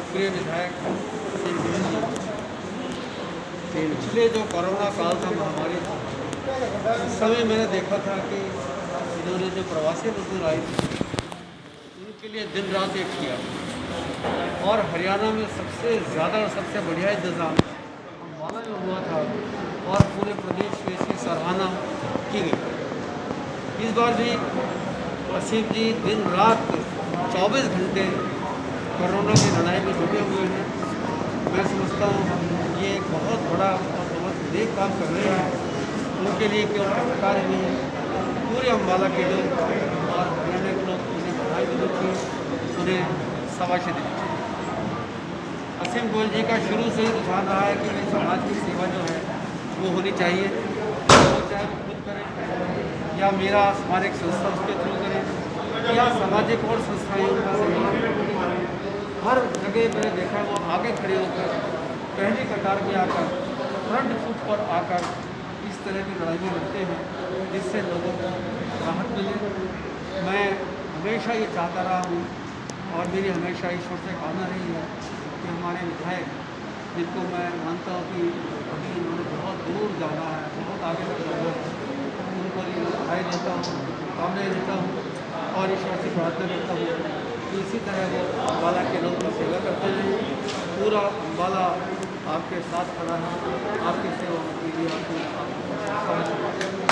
लोकप्रिय विधायक श्री गोविंद जी, पिछले जो कोरोना काल था, महामारी था, उस समय मैंने देखा था कि इन्होंने जो प्रवासी मजदूर आए थे उनके लिए दिन रात एक किया, और हरियाणा में सबसे ज़्यादा और सबसे बढ़िया इंतज़ाम अम्बाला में हुआ था, और पूरे प्रदेश में इसकी सराहना की गई। इस बार भी असीम जी दिन रात 24 घंटे कोरोना की लड़ाई में जुटे हुए हैं। मैं समझता हूँ ये एक बहुत बड़ा और बहुत नेक काम कर रहे हैं। उनके लिए केवल सरकार ही नहीं, पूरे अम्बाला के लोग और हरियाणा के लोग उन्हें बधाई देनी चाहिए, उन्हें शाबाशी देनी चाहिए। असीम गोयल जी का शुरू से ही रुझान रहा है कि भाई समाज की सेवा जो है वो होनी चाहिए, वो चाहे वो खुद करें या मेरा हमारे एक संस्था उसके थ्रू करें या सामाजिक और संस्थाएं उनका सहयोग। हर जगह मैंने देखा है वो आगे खड़े होकर पहली कतार में आकर फ्रंट फुट पर आकर इस तरह की लड़ाई में लड़ते हैं, जिससे लोगों को राहत मिले। मैं हमेशा ये चाहता रहा हूँ और मेरी हमेशा ईश्वर से कामना रही है कि हमारे विधायक, जिनको मैं मानता हूँ कि अभी इन्होंने बहुत दूर जाना है, बहुत आगे तक जाना है, उनको लिए बधाई देता हूँ, कामनाएँ देता हूँ और ईश्वर से प्रार्थना करता हूँ कि इसी तरह वो अम्बाला के लोगों की सेवा करते हैं। पूरा अम्बाला आपके साथ खड़ा है, आपकी सेवा के लिए आपको